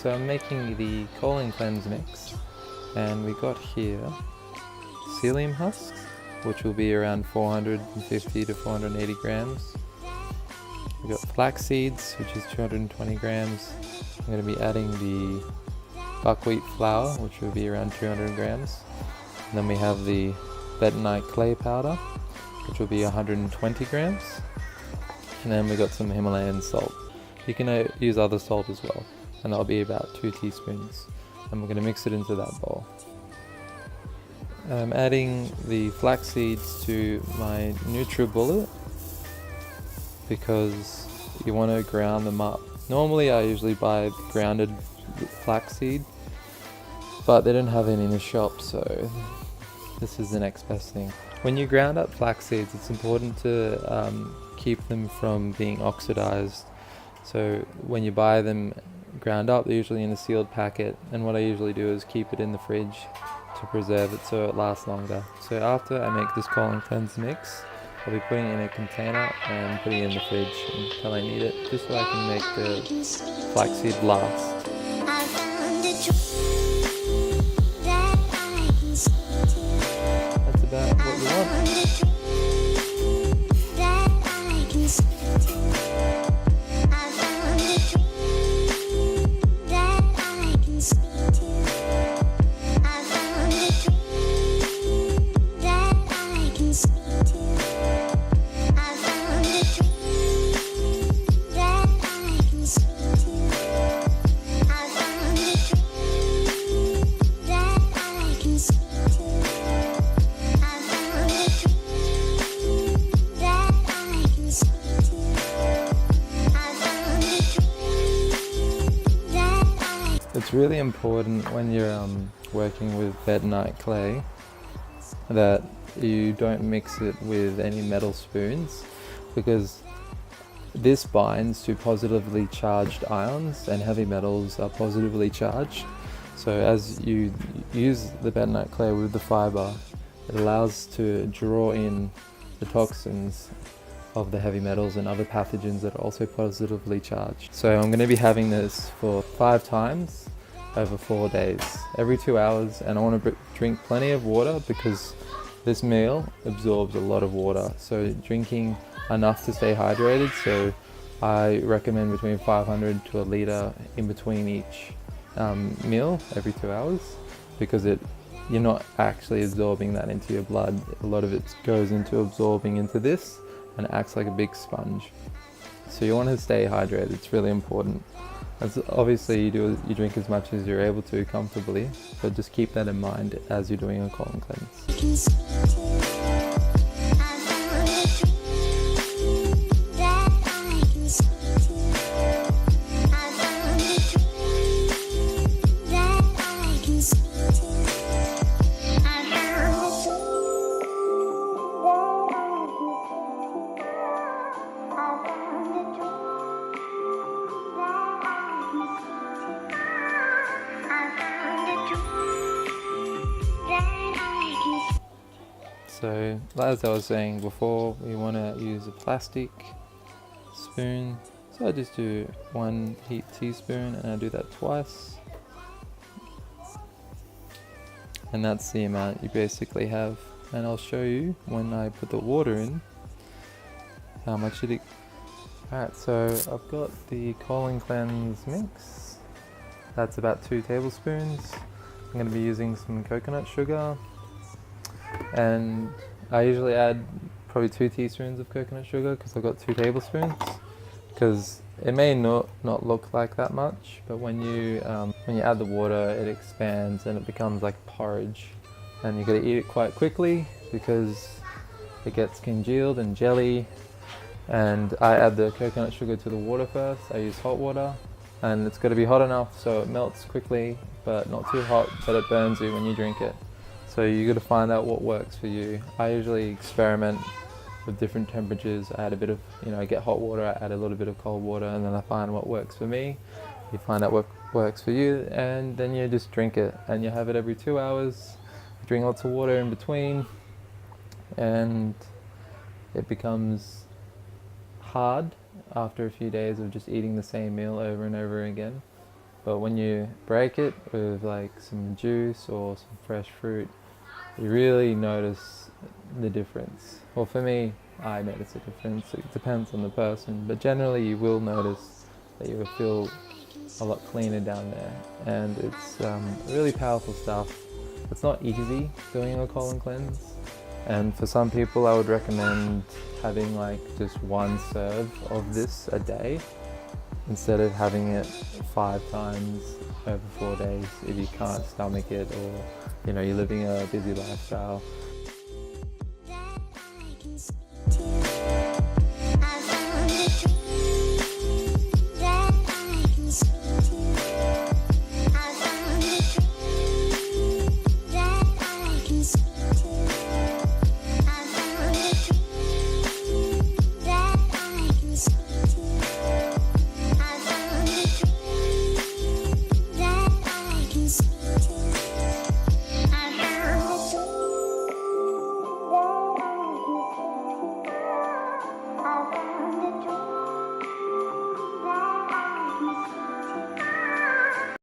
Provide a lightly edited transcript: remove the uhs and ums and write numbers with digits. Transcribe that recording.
so I'm making the colon cleanse mix, and we got here psyllium husks, which will be around 450 to 480 grams. We got flax seeds, which is 220 grams. I'm going to be adding the buckwheat flour, which will be around 200 grams. And then we have the bentonite clay powder, which will be 120 grams. And then we got some Himalayan salt. You can use other salt as well, and that'll be about 2 teaspoons. And we're going to mix it into that bowl. I'm adding the flax seeds to my Nutribullet because you want to ground them up. Normally I usually buy grounded flaxseed, but they don't have any in the shop, so this is the next best thing. When you ground up flax seeds, it's important to keep them from being oxidized. So when you buy them ground up, they're usually in a sealed packet, and what I usually do is keep it in the fridge to preserve it so it lasts longer. So after I make this colon cleanse mix, I'll be putting it in a container and putting it in the fridge until I need it, just so I can make the flaxseed last. That's about what you want. It's really important when you're working with bentonite clay that you don't mix it with any metal spoons, because this binds to positively charged ions, and heavy metals are positively charged. So as you use the bentonite clay with the fibre, it allows to draw in the toxins of the heavy metals and other pathogens that are also positively charged. So I'm going to be having this for 5 times over 4 days, every 2 hours, and I want to drink plenty of water because this meal absorbs a lot of water. So drinking enough to stay hydrated, so I recommend between 500 to a litre in between each meal every 2 hours, because you're not actually absorbing that into your blood. A lot of it goes into absorbing into this and it acts like a big sponge. So you want to stay hydrated, it's really important. As obviously you drink as much as you're able to comfortably, but just keep that in mind as you're doing a colon cleanse. So, as I was saying before, we want to use a plastic spoon. So I just do 1 heat teaspoon, and I do that twice. And that's the amount you basically have. And I'll show you when I put the water in how much it. Alright, so I've got the colon cleanse mix. That's about 2 tablespoons. I'm going to be using some coconut sugar. And I usually add probably 2 teaspoons of coconut sugar because I've got 2 tablespoons. Because it may not look like that much, but when you add the water, it expands and it becomes like porridge. And you got to eat it quite quickly because it gets congealed and jelly. And I add the coconut sugar to the water first. I use hot water, and it's got to be hot enough so it melts quickly, but not too hot that it burns you when you drink it. So you got to find out what works for you. I usually experiment with different temperatures. I add a bit of, I get hot water, I add a little bit of cold water, and then I find what works for me. You find out what works for you, and then you just drink it. And you have it every 2 hours. Drink lots of water in between, and it becomes hard after a few days of just eating the same meal over and over again. but when you break it with like some juice or some fresh fruit, you really notice the difference. Well, for me, I notice a difference. It depends on the person, but generally you will notice that you will feel a lot cleaner down there, and it's really powerful stuff. It's not easy doing a colon cleanse, and for some people I would recommend having like just one serve of this a day instead of having it 5 times over 4 days if you can't stomach it, or you're living a busy lifestyle.